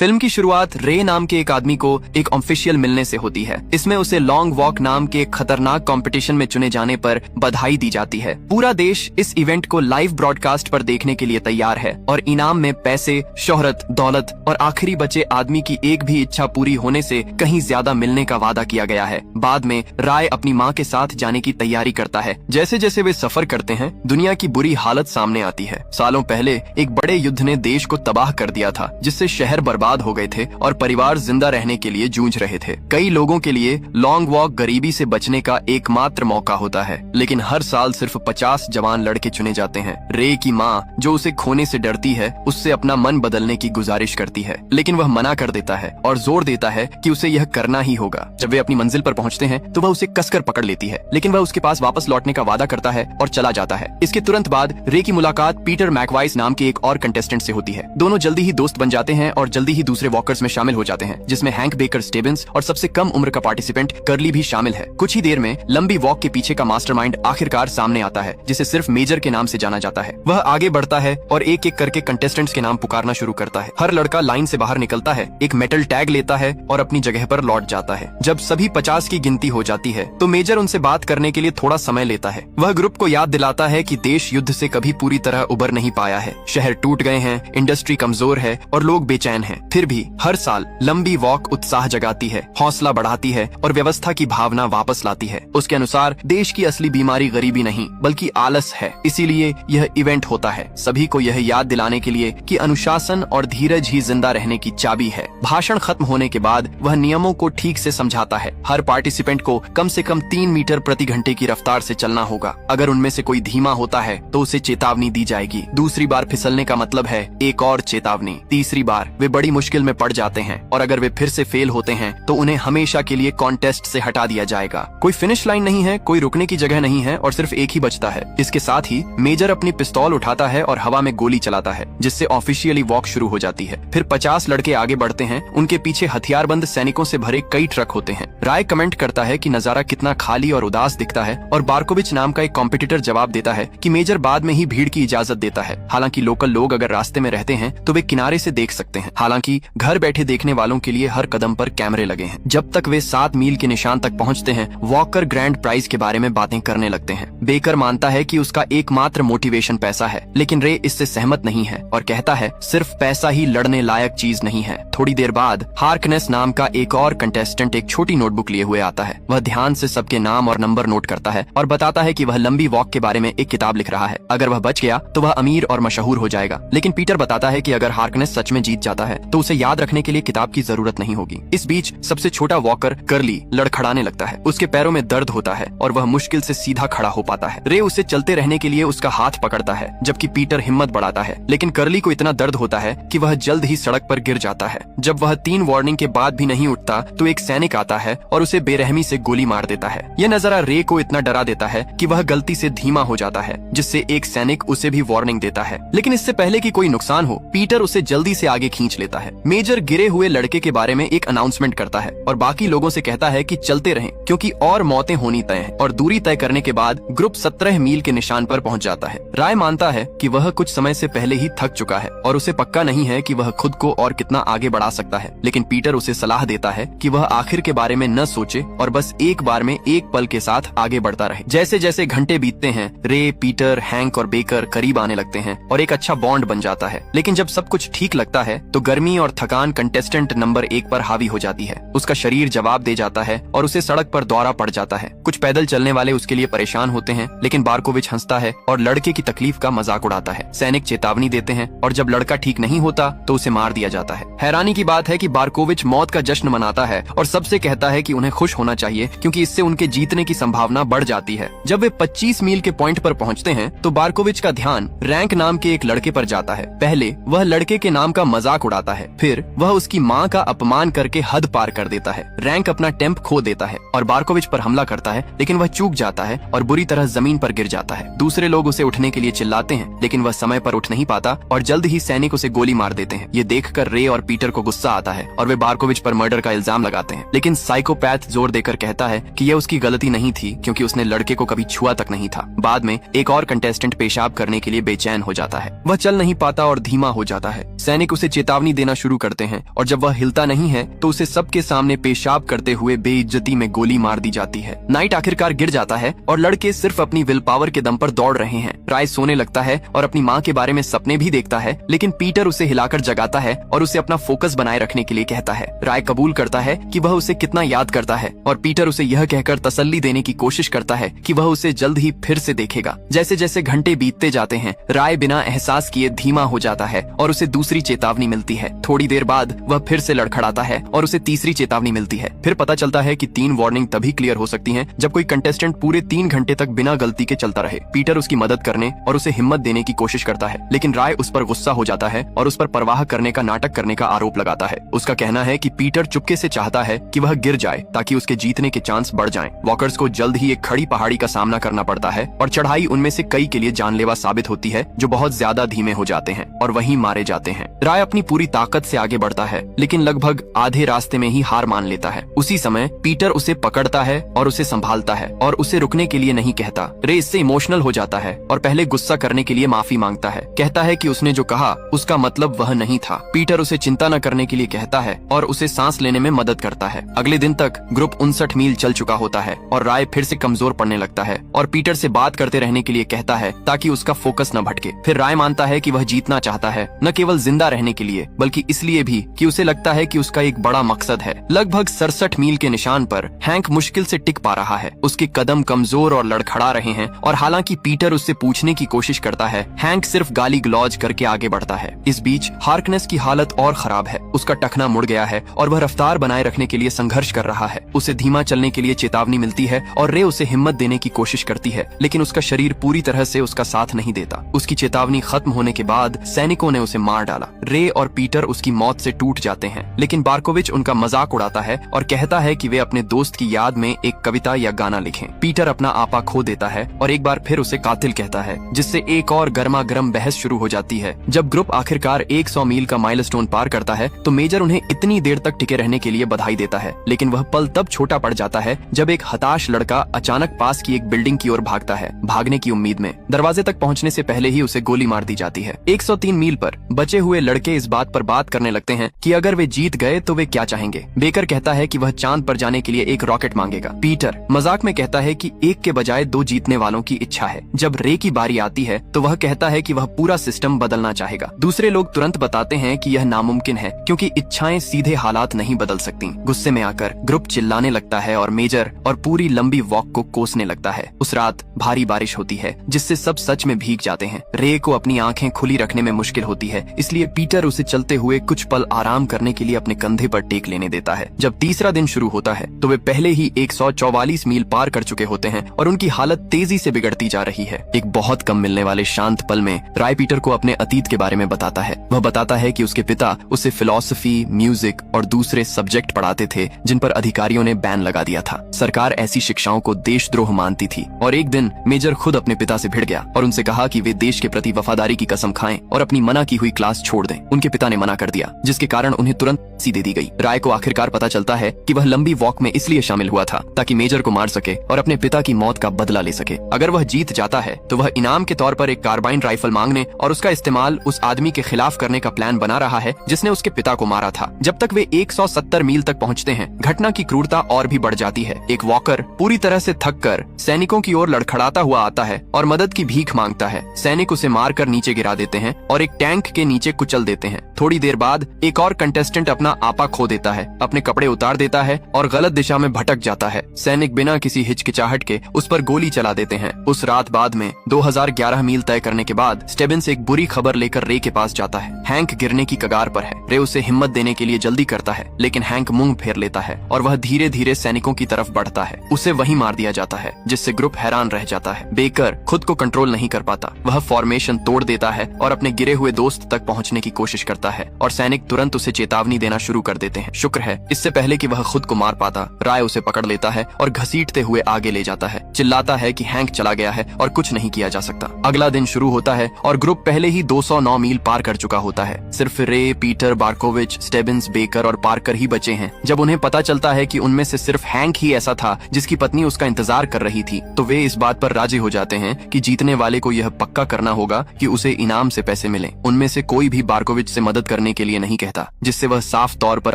Film की शुरुआत रे नाम के एक आदमी को एक ऑफिशियल मिलने से होती है। इसमें उसे लॉन्ग वॉक नाम के एक खतरनाक कंपटीशन में चुने जाने पर बधाई दी जाती है। पूरा देश इस इवेंट को लाइव ब्रॉडकास्ट पर देखने के लिए तैयार है और इनाम में पैसे, शोहरत, दौलत और आखिरी बचे आदमी की एक भी इच्छा पूरी होने से कहीं ज्यादा मिलने का वादा किया गया है। बाद में राय अपनी माँ के साथ जाने की तैयारी करता है। जैसे जैसे वे सफर करते हैं, दुनिया की बुरी हालत सामने आती है। सालों पहले एक बड़े युद्ध ने देश को तबाह कर दिया था, जिससे शहर बर्बाद हो गए थे और परिवार जिंदा रहने के लिए जूझ रहे थे। कई लोगों के लिए लॉन्ग वॉक गरीबी से बचने का एकमात्र मौका होता है, लेकिन हर साल सिर्फ 50 जवान लड़के चुने जाते हैं। रे की माँ, जो उसे खोने से डरती है, उससे अपना मन बदलने की गुजारिश करती है, लेकिन वह मना कर देता है और जोर देता है कि उसे यह करना ही होगा। जब वे अपनी मंजिल पर पहुंचते हैं तो वह उसे कसकर पकड़ लेती है, लेकिन वह उसके पास वापस लौटने का वादा करता है और चला जाता है। इसके तुरंत बाद रे की मुलाकात पीटर मैकवाइस नाम के एक और कंटेस्टेंट से होती है। दोनों जल्दी ही दोस्त बन जाते हैं और जल्दी ही दूसरे वॉकर्स में शामिल हो जाते हैं, जिसमें हैंक बेकर स्टेबिंस और सबसे कम उम्र का पार्टिसिपेंट कर्ली भी शामिल है। कुछ ही देर में लंबी वॉक के पीछे का मास्टरमाइंड आखिरकार सामने आता है, जिसे सिर्फ मेजर के नाम से जाना जाता है। वह आगे बढ़ता है और एक एक करके कंटेस्टेंट्स के नाम पुकारना शुरू करता है। हर लड़का लाइन से बाहर निकलता है, एक मेटल टैग लेता है और अपनी जगह पर लौट जाता है। जब सभी 50 की गिनती हो जाती है तो मेजर उनसे बात करने के लिए थोड़ा समय लेता है। वह ग्रुप को याद दिलाता है कि देश युद्ध से कभी पूरी तरह उबर नहीं पाया है। शहर टूट गए हैं, इंडस्ट्री कमजोर है और लोग बेचैन हैं। फिर भी हर साल लंबी वॉक उत्साह जगाती है, हौसला बढ़ाती है और व्यवस्था की भावना वापस लाती है। उसके अनुसार देश की असली बीमारी गरीबी नहीं बल्कि आलस है। इसीलिए यह इवेंट होता है, सभी को यह याद दिलाने के लिए कि अनुशासन और धीरज ही जिंदा रहने की चाबी है। भाषण खत्म होने के बाद वह नियमों को ठीक से समझाता है। हर पार्टिसिपेंट को कम से कम 3 मीटर प्रति घंटे की रफ्तार से चलना होगा। अगर उनमें से कोई धीमा होता है तो उसे चेतावनी दी जाएगी। दूसरी बार फिसलने का मतलब है एक और चेतावनी। तीसरी बार वे बड़ी मुश्किल में पड़ जाते हैं और अगर वे फिर से फेल होते हैं तो उन्हें हमेशा के लिए कॉन्टेस्ट से हटा दिया जाएगा। कोई फिनिश लाइन नहीं है, कोई रुकने की जगह नहीं है और सिर्फ एक ही बचता है। इसके साथ ही मेजर अपनी पिस्तौल उठाता है और हवा में गोली चलाता है, जिससे ऑफिशियली वॉक शुरू हो जाती है। फिर 50 लड़के आगे बढ़ते हैं। उनके पीछे हथियारबंद सैनिकों से भरे कई ट्रक होते हैं। राय कमेंट करता है कि नजारा कितना खाली और उदास दिखता है और बार्कोविच नाम का एक कॉम्पिटिटर जवाब देता है कि मेजर बाद में ही भीड़ की इजाजत देता है। हालांकि लोकल लोग अगर रास्ते में रहते हैं तो वे किनारे से देख सकते हैं। हालांकि घर बैठे देखने वालों के लिए हर कदम पर कैमरे लगे हैं। जब तक वे 7 मील के निशान तक पहुंचते हैं, वॉकर ग्रैंड प्राइज के बारे में बातें करने लगते हैं। बेकर मानता है कि उसका एकमात्र मोटिवेशन पैसा है, लेकिन रे इससे सहमत नहीं है और कहता है सिर्फ पैसा ही लड़ने लायक चीज नहीं है। थोड़ी देर बाद हार्कनेस नाम का एक और कंटेस्टेंट एक छोटी नोटबुक लिए हुए आता है। वह ध्यान से सबके नाम और नंबर नोट करता है और बताता है कि वह लंबी वॉक के बारे में एक किताब लिख रहा है। अगर वह बच गया तो वह अमीर और मशहूर हो जाएगा, लेकिन पीटर बताता है कि अगर हार्कनेस सच में जीत जाता है तो उसे याद रखने के लिए किताब की जरूरत नहीं होगी। इस बीच सबसे छोटा वॉकर कर्ली लड़खड़ाने लगता है। उसके पैरों में दर्द होता है और वह मुश्किल से सीधा खड़ा हो पाता है। रे उसे चलते रहने के लिए उसका हाथ पकड़ता है, जबकि पीटर हिम्मत बढ़ाता है, लेकिन कर्ली को इतना दर्द होता है कि वह जल्द ही सड़क पर गिर जाता है। जब वह 3 वार्निंग के बाद भी नहीं उठता तो एक सैनिक आता है और उसे बेरहमी से गोली मार देता है। यह नजारा रे को इतना डरा देता है कि वह गलती से धीमा हो जाता है, जिससे एक सैनिक उसे भी वार्निंग देता है। लेकिन इससे पहले कि कोई नुकसान हो, पीटर उसे जल्दी से आगे खींच लेता है। मेजर गिरे हुए लड़के के बारे में एक अनाउंसमेंट करता है और बाकी लोगों से कहता है कि चलते रहें, क्योंकि और मौतें होनी तय हैं। और दूरी तय करने के बाद ग्रुप 17 मील के निशान पर पहुंच जाता है। राय मानता है कि वह कुछ समय से पहले ही थक चुका है और उसे पक्का नहीं है कि वह खुद को और कितना आगे बढ़ा सकता है, लेकिन पीटर उसे सलाह देता है कि वह आखिर के बारे में न सोचे और बस एक बार में एक पल के साथ आगे बढ़ता रहे। जैसे जैसे घंटे बीतते हैं, रे, पीटर, हैंक और बेकर करीब आने लगते हैं और एक अच्छा बॉन्ड बन जाता है। लेकिन जब सब कुछ ठीक लगता है तो गर्मी और थकान कंटेस्टेंट नंबर 1 पर हावी हो जाती है। उसका शरीर जवाब दे जाता है और उसे सड़क पर दौरा पड़ जाता है। कुछ पैदल चलने वाले उसके लिए परेशान होते हैं, लेकिन बार्कोविच हंसता है और लड़के की तकलीफ का मजाक उड़ाता है। सैनिक चेतावनी देते हैं और जब लड़का ठीक नहीं होता तो उसे मार दिया जाता है। हैरानी की बात है कि बार्कोविच मौत का जश्न मनाता है और सबसे कहता है कि उन्हें खुश होना चाहिए, क्योंकि इससे उनके जीतने की संभावना बढ़ जाती है। जब वे 25 मील के पॉइंट पर पहुंचते हैं तो बार्कोविच का ध्यान रैंक नाम के एक लड़के पर जाता है। पहले वह लड़के के नाम का मजाक उड़ाता है, फिर वह उसकी माँ का अपमान करके हद पार कर देता है। रैंक अपना टेम्प खो देता है और बार्कोविच पर हमला करता है, लेकिन वह चूक जाता है और बुरी तरह जमीन पर गिर जाता है। दूसरे लोग उसे उठने के लिए चिल्लाते हैं, लेकिन वह समय पर उठ नहीं पाता और जल्द ही सैनिक उसे गोली मार देते हैं। ये देखकर रे और पीटर को गुस्सा आता है और वे बार्कोविच पर मर्डर का इल्जाम लगाते हैं, लेकिन साइकोपैथ जोर देकर कहता है कि यह उसकी गलती नहीं थी, क्योंकि उसने लड़के को कभी छुआ तक नहीं था। बाद में एक और कंटेस्टेंट पेशाब करने के लिए बेचैन हो जाता है। वह चल नहीं पाता और धीमा हो जाता है। सैनिक उसे चेतावनी देना करना शुरू करते हैं और जब वह हिलता नहीं है तो उसे सबके सामने पेशाब करते हुए बेइज्जती में गोली मार दी जाती है। नाइट आखिरकार गिर जाता है और लड़के सिर्फ अपनी विल पावर के दम पर दौड़ रहे हैं। राय सोने लगता है और अपनी माँ के बारे में सपने भी देखता है, लेकिन पीटर उसे हिलाकर जगाता है और उसे अपना फोकस बनाए रखने के लिए कहता है। राय कबूल करता है कि वह उसे कितना याद करता है और पीटर उसे यह कहकर तसल्ली देने की कोशिश करता है कि वह उसे जल्द ही फिर से देखेगा। जैसे जैसे घंटे बीतते जाते हैं, राय बिना एहसास किए धीमा हो जाता है और उसे दूसरी चेतावनी मिलती है। थोड़ी देर बाद वह फिर से लड़खड़ाता है और उसे तीसरी चेतावनी मिलती है। फिर पता चलता है कि 3 वार्निंग तभी क्लियर हो सकती हैं जब कोई कंटेस्टेंट पूरे 3 घंटे तक बिना गलती के चलता रहे। पीटर उसकी मदद करने और उसे हिम्मत देने की कोशिश करता है, लेकिन राय उस पर गुस्सा हो जाता है और उस पर परवाह करने का नाटक करने का आरोप लगाता है। उसका कहना है कि पीटर चुपके से चाहता है कि वह गिर जाए ताकि उसके जीतने के चांस बढ़ जाएं। वॉकर्स को जल्द ही एक खड़ी पहाड़ी का सामना करना पड़ता है और चढ़ाई उनमें से कई के लिए जानलेवा साबित होती है, जो बहुत ज्यादा धीमे हो जाते हैं और वहीं मारे जाते हैं। राय अपनी पूरी ताकत से आगे बढ़ता है, लेकिन लगभग आधे रास्ते में ही हार मान लेता है। उसी समय पीटर उसे पकड़ता है और उसे संभालता है और उसे रुकने के लिए नहीं कहता। रे इससे इमोशनल हो जाता है और पहले गुस्सा करने के लिए माफी मांगता है। कहता है कि उसने जो कहा उसका मतलब वह नहीं था। पीटर उसे चिंता न करने के लिए कहता है और उसे सांस लेने में मदद करता है। अगले दिन तक ग्रुप 59 मील चल चुका होता है और राय फिर से कमजोर पड़ने लगता है और पीटर से बात करते रहने के लिए कहता है ताकि उसका फोकस न भटके। फिर राय मानता है कि वह जीतना चाहता है, न केवल जिंदा रहने के लिए बल्कि इसलिए भी कि उसे लगता है कि उसका एक बड़ा मकसद है। लगभग 67 मील के निशान पर हैंक मुश्किल से टिक पा रहा है। उसके कदम कमजोर और लड़खड़ा रहे हैं और हालांकि पीटर उससे पूछने की कोशिश करता है, हैंक सिर्फ गाली गलौज करके आगे बढ़ता है। इस बीच हार्कनेस की हालत और खराब है। उसका टखना मुड़ गया है और वह रफ्तार बनाए रखने के लिए संघर्ष कर रहा है। उसे धीमा चलने के लिए चेतावनी मिलती है और रे उसे हिम्मत देने की कोशिश करती है, लेकिन उसका शरीर पूरी तरह से उसका साथ नहीं देता। उसकी चेतावनी खत्म होने के बाद सैनिकों ने उसे मार डाला। रे और पीटर उसकी मौत से टूट जाते हैं, लेकिन बार्कोविच उनका मजाक उड़ाता है और कहता है कि वे अपने दोस्त की याद में एक कविता या गाना लिखें। पीटर अपना आपा खो देता है और एक बार फिर उसे कातिल कहता है, जिससे एक और गर्मा गर्म बहस शुरू हो जाती है। जब ग्रुप आखिरकार 100 मील का माइलस्टोन पार करता है तो मेजर उन्हें इतनी देर तक टिके रहने के लिए बधाई देता है, लेकिन वह पल तब छोटा पड़ जाता है जब एक हताश लड़का अचानक पास की एक बिल्डिंग की ओर भागता है, भागने की उम्मीद में। दरवाजे तक पहुंचने से पहले ही उसे गोली मार दी जाती है। 103 मील पर बचे हुए लड़के इस बात पर बात करने लगते हैं कि अगर वे जीत गए तो वे क्या चाहेंगे। बेकर कहता है कि वह चांद पर जाने के लिए एक रॉकेट मांगेगा। पीटर मजाक में कहता है कि एक के बजाय 2 जीतने वालों की इच्छा है। जब रे की बारी आती है तो वह कहता है कि वह पूरा सिस्टम बदलना चाहेगा। दूसरे लोग तुरंत बताते हैं कि यह नामुमकिन है क्योंकि इच्छाएं सीधे हालात नहीं बदल सकती। गुस्से में आकर ग्रुप चिल्लाने लगता है और मेजर और पूरी लंबी वॉक को कोसने लगता है। उस रात भारी बारिश होती है जिससे सब सच में भीग जाते हैं। रे को अपनी आंखें खुली रखने में मुश्किल होती है, इसलिए पीटर उसे चलते हुए कुछ पल आराम करने के लिए अपने कंधे पर टेक लेने देता है। जब तीसरा दिन शुरू होता है तो वे पहले ही 144 मील पार कर चुके होते हैं और उनकी हालत तेजी से बिगड़ती जा रही है। एक बहुत कम मिलने वाले शांत पल में राय पीटर को अपने अतीत के बारे में बताता है। वह बताता है कि उसके पिता उसे फिलॉसफी, म्यूजिक और दूसरे सब्जेक्ट पढ़ाते थे जिन पर अधिकारियों ने बैन लगा दिया था। सरकार ऐसी शिक्षाओं को देशद्रोह मानती थी और एक दिन मेजर खुद अपने पिता से भिड़ गया और उनसे कहा कि वे देश के प्रति वफादारी की कसम खाएं और अपनी मना की हुई क्लास छोड़ दें। उनके पिता ने मना कर दिया, जिसके कारण उन्हें तुरंत फांसी दे दी गई। राय को आखिरकार पता चलता है कि वह लंबी वॉक में इसलिए शामिल हुआ था ताकि मेजर को मार सके और अपने पिता की मौत का बदला ले सके। अगर वह जीत जाता है तो वह इनाम के तौर पर एक कार्बाइन राइफल मांगने और उसका इस्तेमाल उस आदमी के खिलाफ करने का प्लान बना रहा है जिसने उसके पिता को मारा था। जब तक वे 170 मील तक पहुंचते हैं, घटना की क्रूरता और भी बढ़ जाती है। एक वॉकर पूरी तरह से थककर सैनिकों की ओर लड़खड़ाता हुआ आता है और मदद की भीख मांगता है। सैनिक उसे मारकर नीचे गिरा देते हैं और एक टैंक के नीचे कुचल देते हैं। थोड़ी देर बाद एक और कंटेस्टेंट अपना आपा खो देता है, अपने कपड़े उतार देता है और गलत दिशा में भटक जाता है। सैनिक बिना किसी हिचकिचाहट के उस पर गोली चला देते हैं। उस रात बाद में 2011 मील तय करने के बाद स्टेबिन्स एक बुरी खबर लेकर रे के पास जाता है। हैंक गिरने की कगार पर है। रे उसे हिम्मत देने के लिए जल्दी करता है, लेकिन हैंक मुंह फेर लेता है और वह धीरे धीरे सैनिकों की तरफ बढ़ता है। उसे वहीं मार दिया जाता है, जिससे ग्रुप हैरान रह जाता है। बेकर खुद को कंट्रोल नहीं कर पाता। वह फॉर्मेशन तोड़ देता है और अपने गिरे हुए दोस्त तक पहुंचने की कोशिश करता है और सैनिक तुरंत उसे चेतावनी देना शुरू कर देते हैं। शुक्र है, इससे पहले कि वह खुद को मार पाता, राय उसे पकड़ लेता है और घसीटते हुए आगे ले जाता है। चिल्लाता है कि हैंक चला गया है और कुछ नहीं किया जा सकता। अगला दिन शुरू होता है और ग्रुप पहले ही 209 मील पार कर चुका होता है। सिर्फ रे, पीटर, बार्कोविच, स्टेबिन्स, बेकर और पार्कर ही बचे हैं। जब उन्हें पता चलता है कि उनमें से सिर्फ हैंक ही ऐसा था जिसकी पत्नी उसका इंतजार कर रही थी, तो वे इस बात पर राजी हो जाते हैं कि जीतने वाले को यह पक्का करना होगा कि उसे इनाम से पैसे मिले। उनमें से कोई भी बार्कोविच से मदद करने करने के लिए नहीं कहता, जिससे वह साफ तौर पर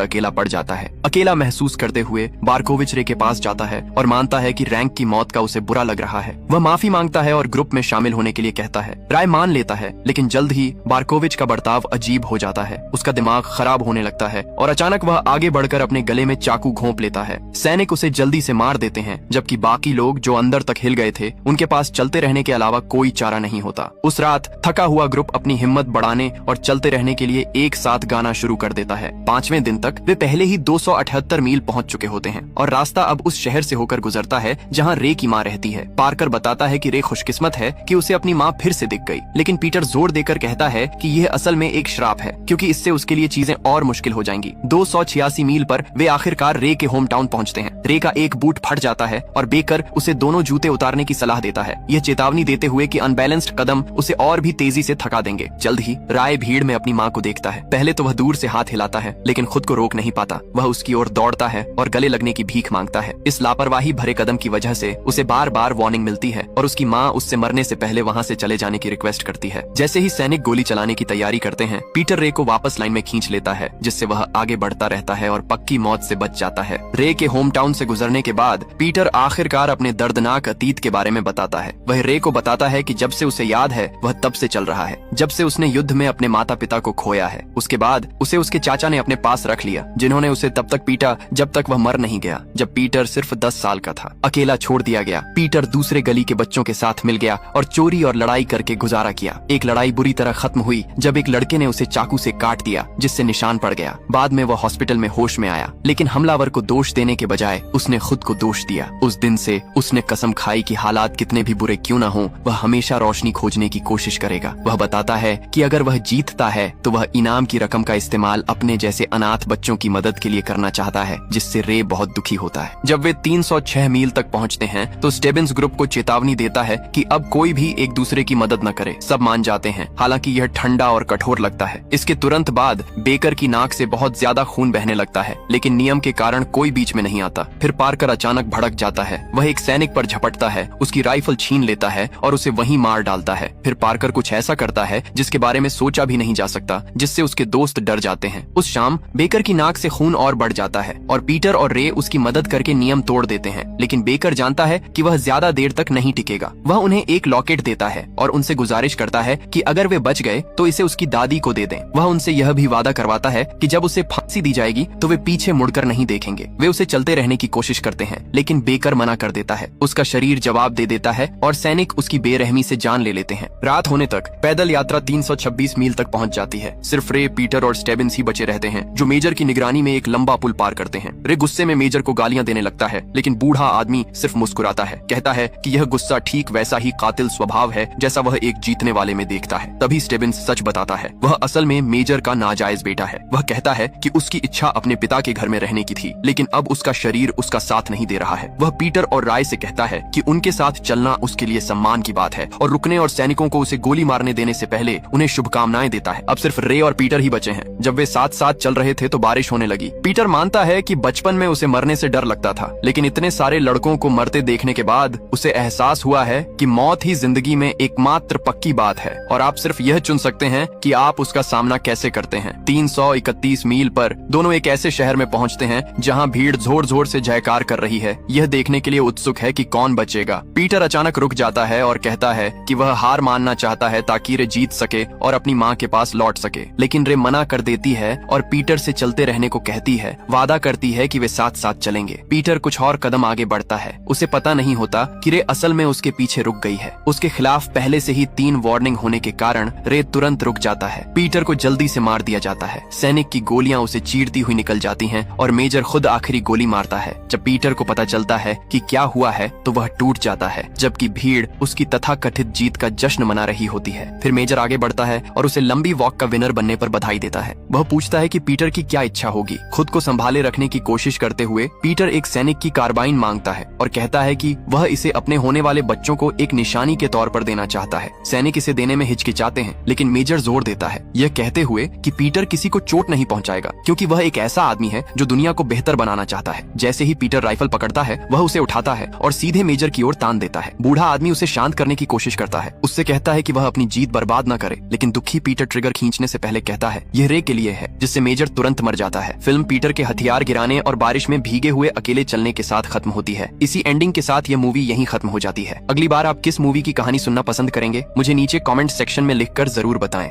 अकेला पड़ जाता है। अकेला महसूस करते हुए बारकोविच रे के पास जाता है और मानता है कि रैंक की मौत का उसे बुरा लग रहा है। वह माफी मांगता है और ग्रुप में शामिल होने के लिए कहता है। राय मान लेता है, लेकिन जल्द ही बारकोविच का बर्ताव अजीब हो जाता है। उसका दिमाग खराब होने लगता है और अचानक वह आगे बढ़कर अपने गले में चाकू घोंप लेता है। सैनिक उसे जल्दी से मार देते हैं, जबकि बाकी लोग जो अंदर तक हिल गए थे उनके पास चलते रहने के अलावा कोई चारा नहीं होता। उस रात थका हुआ ग्रुप अपनी हिम्मत बढ़ाने और चलते रहने के लिए एक साथ गाना शुरू कर देता है। 5वें दिन तक वे पहले ही 278 मील पहुंच चुके होते हैं और रास्ता अब उस शहर से होकर गुजरता है जहां रे की माँ रहती है। पार्कर बताता है कि रे खुशकिस्मत है कि उसे अपनी माँ फिर से दिख गई, लेकिन पीटर जोर देकर कहता है कि यह असल में एक श्राप है, क्योंकि इससे उसके लिए चीजें और मुश्किल हो जाएंगी। 286 मील पर वे आखिरकार रे के होम टाउन पहुंचते हैं। रे का एक बूट फट जाता है और बेकर उसे दोनों जूते उतारने की सलाह देता है, यह चेतावनी देते हुए कि अनबैलेंस्ड कदम उसे और भी तेजी से थका देंगे। जल्द ही राय भीड़ में अपनी माँ को देखता है। पहले तो वह दूर से हाथ हिलाता है, लेकिन खुद को रोक नहीं पाता। वह उसकी ओर दौड़ता है और गले लगने की भीख मांगता है। इस लापरवाही भरे कदम की वजह से उसे बार बार वार्निंग मिलती है और उसकी माँ उससे मरने से पहले वहाँ से चले जाने की रिक्वेस्ट करती है। जैसे ही सैनिक गोली चलाने की तैयारी करते हैं, पीटर रे को वापस लाइन में खींच लेता है, जिससे वह आगे बढ़ता रहता है और पक्की मौत से बच जाता है। रे के होम टाउन से गुजरने के बाद पीटर आखिरकार अपने दर्दनाक अतीत के बारे में बताता है। वह रे को बताता है कि जब से उसे याद है वह तब से चल रहा है, जब से उसने युद्ध में अपने माता पिता को खोया है। उसके बाद उसे उसके चाचा ने अपने पास रख लिया, जिन्होंने उसे तब तक पीटा जब तक वह मर नहीं गया। जब पीटर सिर्फ 10 साल का था, अकेला छोड़ दिया गया। पीटर दूसरे गली के बच्चों के साथ मिल गया और चोरी और लड़ाई करके गुजारा किया। एक लड़ाई बुरी तरह खत्म हुई जब एक लड़के ने उसे चाकू से काट दिया, जिससे निशान पड़ गया। बाद में वह हॉस्पिटल में होश में आया, लेकिन हमलावर को दोष देने के बजाय उसने खुद को दोष दिया। उस दिन से उसने कसम खाई कि हालात कितने भी बुरे क्यों न हो, वह हमेशा रोशनी खोजने की कोशिश करेगा। वह बताता है कि अगर वह जीतता है तो वह इनाम की रकम का इस्तेमाल अपने जैसे अनाथ बच्चों की मदद के लिए करना चाहता है, जिससे रे बहुत दुखी होता है। जब वे 306 मील तक पहुंचते हैं तो स्टेबिंस ग्रुप को चेतावनी देता है कि अब कोई भी एक दूसरे की मदद न करे। सब मान जाते हैं, हालांकि यह ठंडा और कठोर लगता है। इसके तुरंत बाद बेकर की नाक से बहुत ज्यादा खून बहने लगता है, लेकिन नियम के कारण कोई बीच में नहीं आता। फिर पार्कर अचानक भड़क जाता है। वह एक सैनिक पर झपटता है, उसकी राइफल छीन लेता है और उसे वहीं मार डालता है। फिर पार्कर कुछ ऐसा करता है जिसके बारे में सोचा भी नहीं जा सकता, जिससे उसके दोस्त डर जाते हैं। उस शाम बेकर की नाक से खून और बढ़ जाता है और पीटर और रे उसकी मदद करके नियम तोड़ देते हैं, लेकिन बेकर जानता है कि वह ज्यादा देर तक नहीं टिकेगा। वह उन्हें एक लॉकेट देता है और उनसे गुजारिश करता है कि अगर वे बच गए तो इसे उसकी दादी को दे दें। वह उनसे यह भी वादा करवाता है कि जब उसे फांसी दी जाएगी तो वे पीछे मुड़कर नहीं देखेंगे। वे उसे चलते रहने की कोशिश करते हैं, लेकिन बेकर मना कर देता है। उसका शरीर जवाब दे देता है और सैनिक उसकी बेरहमी से जान ले लेते हैं। रात होने तक पैदल यात्रा 326 मील तक पहुंच जाती है। सिर्फ रे, पीटर और स्टेबिंस ही बचे रहते हैं, जो मेजर की निगरानी में एक लंबा पुल पार करते हैं। रे गुस्से में मेजर को गालियां देने लगता है, लेकिन बूढ़ा आदमी सिर्फ मुस्कुराता है, कहता है कि यह गुस्सा ठीक वैसा ही कातिल स्वभाव है जैसा वह एक जीतने वाले में देखता है। तभी स्टेबिंस सच बताता है, वह असल में मेजर का नाजायज बेटा है। वह कहता है कि उसकी इच्छा अपने पिता के घर में रहने की थी, लेकिन अब उसका शरीर उसका साथ नहीं दे रहा है। वह पीटर और राय से कहता है कि उनके साथ चलना उसके लिए सम्मान की बात है और रुकने और सैनिकों को उसे गोली मारने देने से पहले उन्हें शुभकामनाएं देता है। अब सिर्फ रे और पीटर ही बचे हैं। जब वे साथ साथ चल रहे थे तो बारिश होने लगी। पीटर मानता है कि बचपन में उसे मरने से डर लगता था, लेकिन इतने सारे लड़कों को मरते देखने के बाद उसे एहसास हुआ है कि मौत ही जिंदगी में एकमात्र पक्की बात है और आप सिर्फ यह चुन सकते हैं कि आप उसका सामना कैसे करते हैं। 331 मील पर दोनों एक ऐसे शहर में पहुंचते हैं जहां भीड़ जोर जोर से जयकार कर रही है, यह देखने के लिए उत्सुक है कि कौन बचेगा। पीटर अचानक रुक जाता है और कहता है कि वह हार मानना चाहता है ताकि रे जीत सके और अपनी माँ के पास लौट सके, लेकिन रे मना कर देती है और पीटर से चलते रहने को कहती है। वादा करती है कि वे साथ साथ चलेंगे। पीटर कुछ और कदम आगे बढ़ता है। उसे पता नहीं होता कि रे असल में उसके पीछे रुक गई है। उसके खिलाफ पहले से ही 3 वार्निंग होने के कारण रे तुरंत रुक जाता है। पीटर को जल्दी से मार दिया जाता है। सैनिक की गोलियां उसे चीरती हुई निकल जाती हैं और मेजर खुद आखिरी गोली मारता है। जब पीटर को पता चलता है कि क्या हुआ है तो वह टूट जाता है, जबकि भीड़ उसकी तथाकथित जीत का जश्न मना रही होती है। फिर मेजर आगे बढ़ता है और उसे लंबी वॉक का विनर बनने पर बधाई देता है। वह पूछता है कि पीटर की क्या इच्छा होगी। खुद को संभाले रखने की कोशिश करते हुए पीटर एक सैनिक की कार्बाइन मांगता है और कहता है कि वह इसे अपने होने वाले बच्चों को एक निशानी के तौर पर देना चाहता है। सैनिक इसे देने में हिचकिचाते हैं, लेकिन मेजर जोर देता है, यह कहते हुए कि पीटर किसी को चोट नहीं पहुंचाएगा, क्योंकि वह एक ऐसा आदमी है जो दुनिया को बेहतर बनाना चाहता है। जैसे ही पीटर राइफल पकड़ता है वह उसे उठाता है और सीधे मेजर की ओर तान देता है। बूढ़ा आदमी उसे शांत करने की कोशिश करता है, उससे कहता है कि वह अपनी जीत बर्बाद न करे, लेकिन दुखी पीटर ट्रिगर खींचने से पहले कहता कहता है यह रे के लिए है, जिससे मेजर तुरंत मर जाता है। फिल्म पीटर के हथियार गिराने और बारिश में भीगे हुए अकेले चलने के साथ खत्म होती है। इसी एंडिंग के साथ यह मूवी यहीं खत्म हो जाती है। अगली बार आप किस मूवी की कहानी सुनना पसंद करेंगे, मुझे नीचे कमेंट सेक्शन में लिखकर जरूर बताएं।